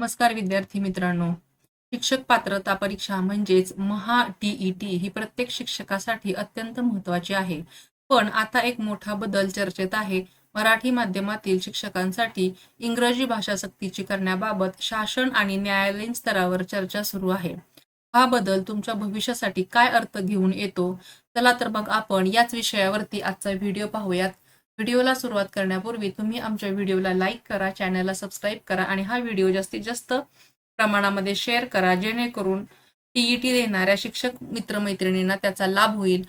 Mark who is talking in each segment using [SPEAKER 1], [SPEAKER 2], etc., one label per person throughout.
[SPEAKER 1] नमस्कार विद्यार्थी मित्रांनो. शिक्षक पात्रता परीक्षा म्हणजेच महा-टी-ई-टी ही प्रत्येक शिक्षकासाठी अत्यंत महत्त्वाची आहे. पण आता एक मोठा बदल चर्चेत आहे. मराठी माध्यमातील शिक्षकांसाठी इंग्रजी भाषा सक्तीची करण्याबाबत शासन आणि न्यायालयीन स्तरावर चर्चा सुरू आहे. हा बदल तुमच्या भविष्यासाठी काय अर्थ घेऊन येतो? चला तर मग आपण याच विषयावरती आजचा व्हिडिओ पाहूयात. व्हिडिओला सुरुवात करण्यापूर्वी तुम्ही आमच्या व्हिडिओला लाईक करा, चॅनलला सबस्क्राईब करा आणि हा व्हिडिओ जास्तीत जास्त प्रमाणामध्ये शेअर करा, जेणेकरून टी-ई-टी देणाऱ्या शिक्षक मित्रमैत्रिणींना त्याचा लाभ होईल.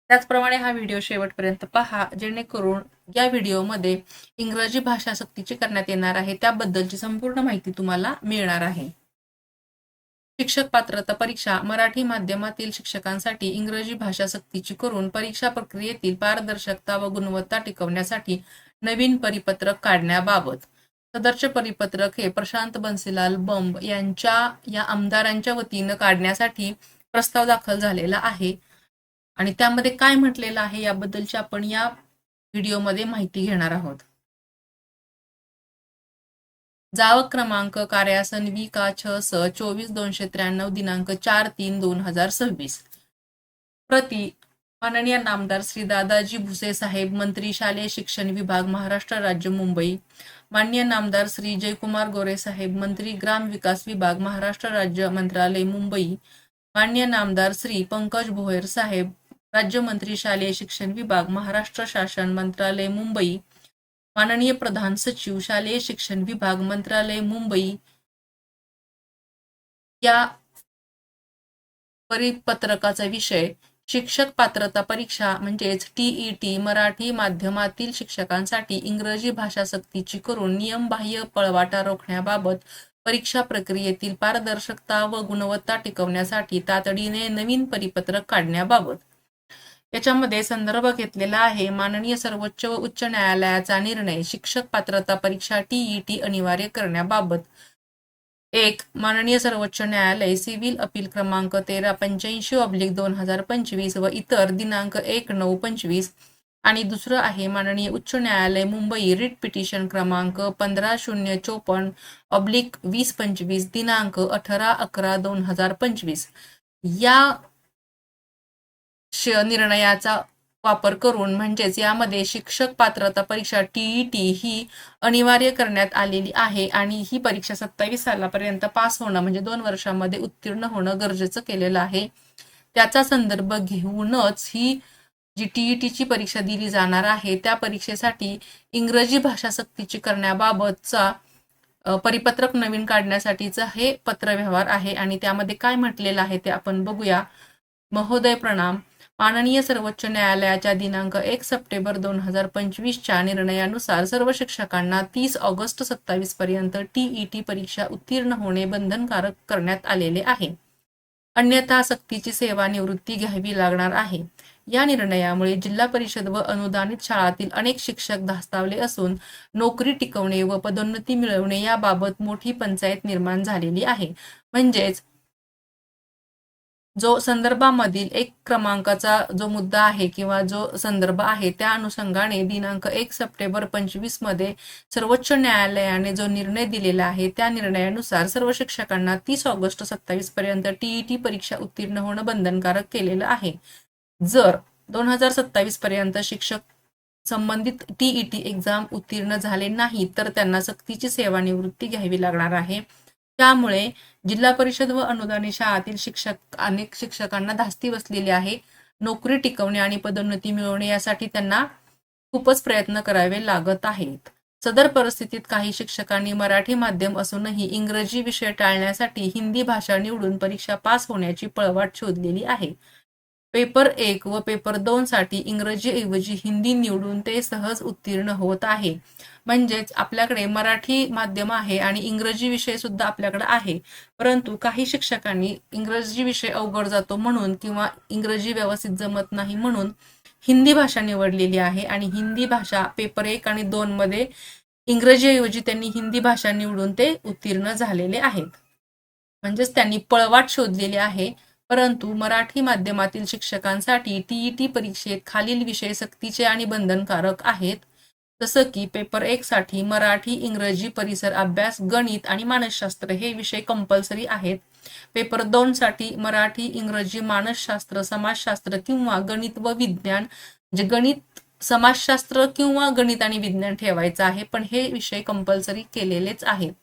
[SPEAKER 1] त्याचप्रमाणे हा व्हिडिओ शेवटपर्यंत पहा, जेणेकरून या व्हिडिओमध्ये इंग्रजी भाषा सक्तीची करण्यात येणार आहे त्याबद्दलची संपूर्ण माहिती तुम्हाला मिळणार आहे. शिक्षक पात्रता परीक्षा मराठी माध्यमातील शिक्षकांसाठी इंग्रजी भाषा सक्तीची करून परीक्षा प्रक्रियेतील पारदर्शकता व गुणवत्ता टिकवण्यासाठी नवीन परिपत्रक काढण्याबाबत. सदरचे परिपत्रक हे प्रशांत बन्सीलाल बंब या आमदारांच्या वतीनं काढण्यासाठी प्रस्ताव दाखल झालेला आहे आणि त्यामध्ये काय म्हटलेलं आहे याबद्दलची आपण या व्हिडिओमध्ये माहिती घेणार आहोत. जावक क्रमांक कार्यासन वि.का.छ.स. 24-293 दिनांक 4/3/2026. प्रति माननीय नामदार श्री दादाजी भुसे साहेब, मंत्री शालेय शिक्षण विभाग, महाराष्ट्र राज्य, मुंबई. माननीय नामदार श्री जयकुमार गोरे साहेब, मंत्री ग्राम विकास विभाग, महाराष्ट्र राज्य, मंत्रालय, मुंबई. माननीय नामदार श्री पंकज भोयर साहेब, राज्यमंत्री शालेय शिक्षण विभाग, महाराष्ट्र शासन, मंत्रालय, मुंबई. माननीय प्रधान सचिव शालेय शिक्षण विभाग, मंत्रालय, मुंबई. या परिपत्रकाचा विषय शिक्षक पात्रता परीक्षा म्हणजेच टी-ई-टी मराठी माध्यमातील शिक्षकांसाठी इंग्रजी भाषा सक्तीची करून नियमबाह्य पळवाटा रोखण्याबाबत परीक्षा प्रक्रियेतील पारदर्शकता व गुणवत्ता टिकवण्यासाठी तातडीने नवीन परिपत्रक काढण्याबाबत. याच्यामध्ये संदर्भ घेतलेला आहे माननीय सर्वोच्च व उच्च न्यायालयाचा निर्णय शिक्षक पात्रता परीक्षा टी-ई-टी अनिवार्य करण्याबाबत. 1. माननीय सर्वोच्च न्यायालय सिव्हिल अपील क्रमांक 1385/2025 व इतर दिनांक 1/9/25. आणि दुसरं आहे माननीय उच्च न्यायालय मुंबई रिट पिटिशन क्रमांक 15054/2025 दिनांक 18/11/2025. या निर्णयाचा वापर करून म्हणजेच यामध्ये शिक्षक पात्रता परीक्षा टी-ई-टी ही अनिवार्य करण्यात आलेली आहे आणि ही परीक्षा 27 सालापर्यंत पास होणं म्हणजे 2 वर्षांमध्ये उत्तीर्ण होणं गरजेचं केलेलं आहे. त्याचा संदर्भ घेऊनच ही जी टी-ई-टीची परीक्षा दिली जाणार आहे त्या परीक्षेसाठी इंग्रजी भाषा सक्तीची करण्याबाबतचा परिपत्रक नवीन काढण्यासाठीचा हे पत्रव्यवहार आहे आणि त्यामध्ये काय म्हटलेलं आहे ते आपण बघूया. महोदय प्रणाम. माननीय सर्वोच्च न्यायालयाच्या दिनांक 1 सप्टेंबर 2025च्या निर्णयानुसार सर्व शिक्षकांना 30 ऑगस्ट 27 पर्यंत टी-ई-टी परीक्षा उत्तीर्ण होणे बंधनकारक करण्यात आलेले आहे. अन्यथा सक्तीची सेवानिवृत्ती घ्यावी लागणार आहे. या निर्णयामुळे जिल्हा परिषद व अनुदानित शाळांतील अनेक शिक्षक धास्तावले असून नोकरी टिकवणे व पदोन्नती मिळवणे याबाबत मोठी पंचायत निर्माण झालेली आहे. म्हणजेच जो संदर्भामधील 1 क्रमांकाचा जो मुद्दा आहे किंवा जो संदर्भ आहे त्या अनुषंगाने दिनांक 1 सप्टेंबर 25 मध्ये सर्वोच्च न्यायालयाने जो निर्णय दिलेला आहे त्या निर्णयानुसार सर्व शिक्षकांना 30 ऑगस्ट 27 पर्यंत टी-ई-टी परीक्षा उत्तीर्ण होणं बंधनकारक केलेलं आहे. जर 2027 पर्यंत शिक्षक संबंधित टी-ई-टी एक्झाम उत्तीर्ण झाले नाही तर त्यांना सक्तीची सेवानिवृत्ती घ्यावी लागणार आहे. त्यामुळे जिल्हा परिषद व अनुदानित शाळांतील अनेक शिक्षकांना धास्ती बसलेली आहे. नोकरी टिकवणे आणि पदोन्नती मिळवणे यासाठी त्यांना खूपच प्रयत्न करावे लागत आहेत. सदर परिस्थितीत काही शिक्षकांनी मराठी माध्यम असूनही इंग्रजी विषय टाळण्यासाठी हिंदी भाषा निवडून परीक्षा पास होण्याची पळवाट शोधलेली आहे. पेपर 1 व पेपर 2 साठी इंग्रजीऐवजी हिंदी निवडून ते सहज उत्तीर्ण होत आहे. म्हणजेच आपल्याकडे मराठी माध्यम आहे आणि इंग्रजी विषय सुद्धा आपल्याकडे आहे, परंतु काही शिक्षकांनी इंग्रजी विषय अवघड जातो म्हणून किंवा इंग्रजी व्यवस्थित जमत नाही म्हणून हिंदी भाषा निवडलेली आहे आणि हिंदी भाषा पेपर 1 आणि 2 मध्ये इंग्रजीऐवजी त्यांनी हिंदी भाषा निवडून ते उत्तीर्ण झालेले आहेत. म्हणजेच त्यांनी पळवाट शोधलेली आहे. परंतु मराठी माध्यमातील शिक्षकांसाठी टी-ई-टी परीक्षेत खालील विषय सक्तीचे आणि बंधनकारक आहेत. जसं की पेपर 1 साठी मराठी, इंग्रजी, परिसर अभ्यास, गणित आणि मानसशास्त्र हे विषय कंपल्सरी आहेत. पेपर 2 साठी मराठी, इंग्रजी, मानसशास्त्र, समाजशास्त्र किंवा गणित व विज्ञान, म्हणजे गणित, समाजशास्त्र किंवा गणित आणि विज्ञान ठेवायचं आहे, पण हे विषय कंपल्सरी केलेलेच आहेत.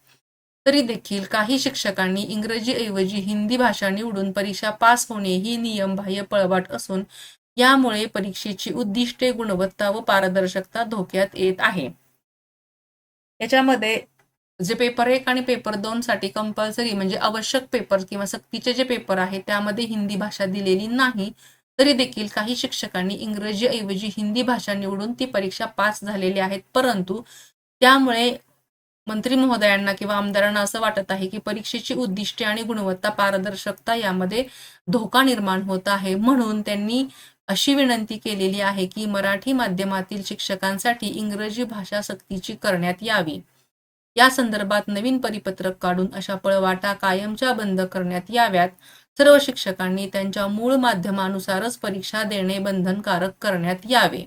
[SPEAKER 1] तरी देखील काही शिक्षकांनी इंग्रजीऐवजी हिंदी भाषा निवडून परीक्षा पास होणे ही नियमबाह्य पळवाट असून यामुळे परीक्षेची उद्दिष्टे, गुणवत्ता व पारदर्शकता धोक्यात येत आहे. याच्यामध्ये जे पेपर 1 आणि पेपर 2 साठी कंपल्सरी म्हणजे आवश्यक पेपर किंवा सक्तीचे जे पेपर आहेत त्यामध्ये हिंदी भाषा दिलेली नाही. तरी देखील काही शिक्षकांनी इंग्रजीऐवजी हिंदी भाषा निवडून ती परीक्षा पास झालेली आहेत. परंतु त्यामुळे मंत्री महोदयांना किंवा आमदारांना असं वाटत आहे की परीक्षेची उद्दिष्टे आणि गुणवत्ता, पारदर्शकता यामध्ये धोका निर्माण होत आहे. म्हणून त्यांनी अशी विनंती केलेली आहे की मराठी माध्यमातील शिक्षकांसाठी इंग्रजी भाषा सक्तीची करण्यात यावी. या संदर्भात नवीन परिपत्रक काढून अशा पळवाटा कायमच्या बंद करण्यात याव्यात. सर्व शिक्षकांनी त्यांच्या मूळ माध्यमानुसारच परीक्षा देणे बंधनकारक करण्यात यावे.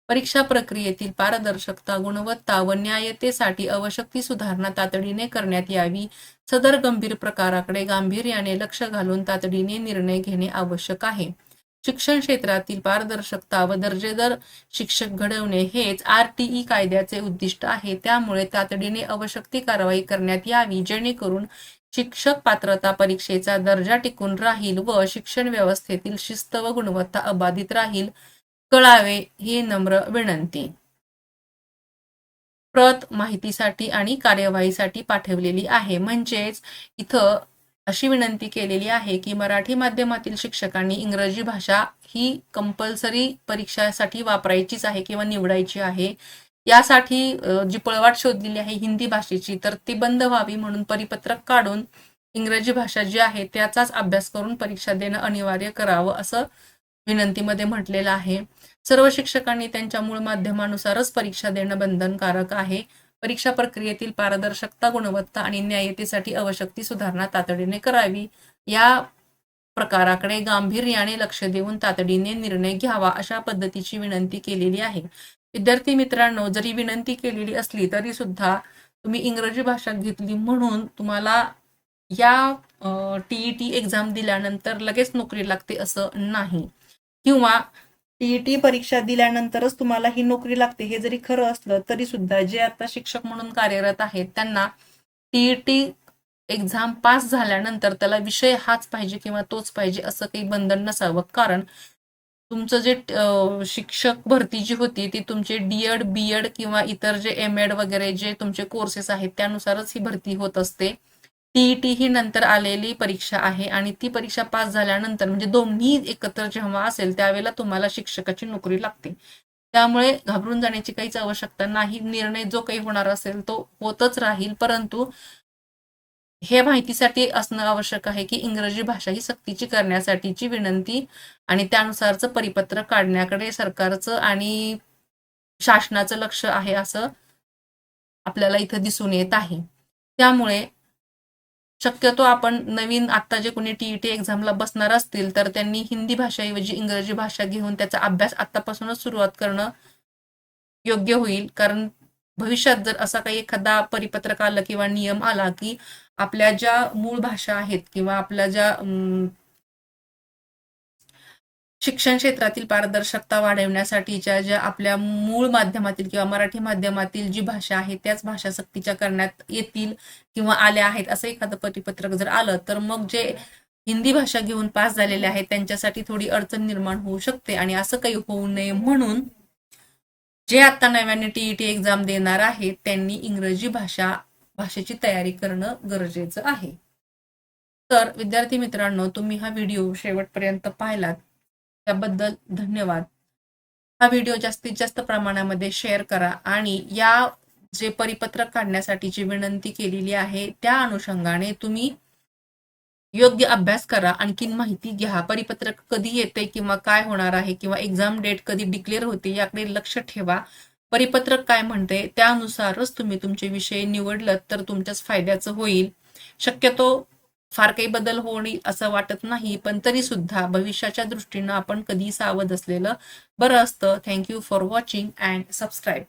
[SPEAKER 1] परीक्षा प्रक्रियेतील पारदर्शकता, गुणवत्ता व न्याय्यतेसाठी आवश्यक ती सुधारणा तातडीने करण्यात यावी. सदर गंभीर प्रकाराकडे गांभीर्याने लक्ष घालून तातडीने निर्णय घेणे आवश्यक आहे. शिक्षण क्षेत्रातील पारदर्शकता व दर्जेदार शिक्षक घडवणे हेच RTE कायद्याचे उद्दिष्ट आहे. त्यामुळे तातडीने आवश्यक ती कारवाई करण्यात यावी जेणेकरून शिक्षक पात्रता परीक्षेचा दर्जा टिकून राहील व शिक्षण व्यवस्थेतील शिस्त व गुणवत्ता अबाधित राहील. कळावे ही नम्र विनंती. प्रत माहितीसाठी आणि कार्यवाहीसाठी पाठवलेली आहे. म्हणजेच इथं अशी विनंती केलेली आहे की मराठी माध्यमातील शिक्षकांनी इंग्रजी भाषा ही कंपल्सरी परीक्षेसाठी वापरायचीच आहे किंवा निवडायची आहे. यासाठी जी पळवाट शोधलेली आहे हिंदी भाषेची तर ती बंद व्हावी म्हणून परिपत्रक काढून इंग्रजी भाषा जी आहे त्याचाच अभ्यास करून परीक्षा देणं अनिवार्य करावं असं विनंतीमध्ये म्हटलेलं आहे. सर्व शिक्षकांनी त्यांच्या मूळ माध्यमानुसारच परीक्षा देणं बंधनकारक आहे. परीक्षा प्रक्रियेतील पारदर्शकता, गुणवत्ता आणि न्याय्यतेसाठी आवश्यक ती सुधारणा तातडीने करावी. या प्रकाराकडे गांभीर्याने लक्ष देऊन तातडीने निर्णय घ्यावा अशा पद्धतीची विनंती केलेली आहे. विद्यार्थी मित्रांनो, जरी विनंती केलेली असली तरी सुद्धा तुम्ही इंग्रजी भाषा घेतली म्हणून तुम्हाला या TET एक्झाम दिल्यानंतर लगेच नोकरी लागते असं नाही, किंवा TET परीक्षा दिल्यानंतरच तुम्हाला ही नोकरी लागते हे जरी खरं असलं तरी सुद्धा जे आता शिक्षक म्हणून कार्यरत आहेत त्यांना TET एक्झाम पास झाल्यानंतर त्याला विषय हाच पाहिजे किंवा तोच पाहिजे असं काही बंधन नसावं. कारण तुमचं जे शिक्षक भरती जी होती ती तुमचे D.Ed, B.Ed किंवा इतर जे M.Ed वगैरे जे तुमचे कोर्सेस आहेत त्यानुसारच ही भरती होत असते. TET ही नंतर आलेली परीक्षा आहे आणि ती परीक्षा पास झाल्यानंतर म्हणजे दोन्ही एकत्र जेव्हा असेल त्यावेळेला तुम्हाला शिक्षकाची नोकरी लागते. त्यामुळे घाबरून जाण्याची काहीच आवश्यकता नाही. निर्णय जो काही होणार असेल तो होतच राहील. परंतु हे माहितीसाठी असणं आवश्यक आहे की इंग्रजी भाषा ही सक्तीची करण्यासाठीची विनंती आणि त्यानुसारचं परिपत्रक काढण्याकडे सरकारचं आणि शासनाचं लक्ष आहे असं आपल्याला इथं दिसून येत आहे. त्यामुळे शक्यतो आपण नवीन आता जे कोणी TET एक्झामला बसणार असतील तर त्यांनी हिंदी भाषेऐवजी इंग्रजी भाषा घेऊन त्याचा अभ्यास आतापासूनच सुरुवात करणं योग्य होईल. कारण भविष्यात जर असा काही एखादा परिपत्रक आलं किंवा नियम आला की आपल्या ज्या मूळ भाषा आहेत किंवा आपल्या ज्या शिक्षण क्षेत्रातील पारदर्शकता वाढवण्यासाठीच्या ज्या आपल्या मूळ माध्यमातील किंवा मराठी माध्यमातील जी भाषा आहे त्याच भाषा सक्तीच्या करण्यात येतील किंवा आल्या आहेत असं एखादं परिपत्रक जर आलं तर मग जे हिंदी भाषा घेऊन पास झालेले आहेत त्यांच्यासाठी थोडी अडचण निर्माण होऊ शकते. आणि असं काही होऊ नये म्हणून जे आता नव्याने TET एक्झाम देणार आहेत त्यांनी इंग्रजी भाषेची तयारी करणं गरजेचं आहे. तर विद्यार्थी मित्रांनो, तुम्ही हा व्हिडिओ शेवटपर्यंत पाहिलात त्याबद्दल धन्यवाद. हा व्हिडिओ जास्तीत जास्त प्रमाणामध्ये शेअर करा आणि या जे परिपत्रक काढण्यासाठीची विनंती केलेली आहे त्या अनुषंगाने तुम्ही योग्य अभ्यास करा, आणखीन माहिती घ्या. परिपत्रक कधी येते किंवा काय होणार आहे किंवा एक्झाम डेट कधी डिक्लेअर होते याकडे लक्ष ठेवा. परिपत्रक काय म्हणते त्यानुसारच तुम्ही तुमचे विषय निवडलं तर तुमच्याच फायद्याचं होईल. शक्यतो फार काही बदल होईल असं वाटत नाही, पण तरी सुद्धा भविष्याच्या दृष्टीनं आपण कधी सावध असलेलं बरं असतं. Thank you for watching and subscribe.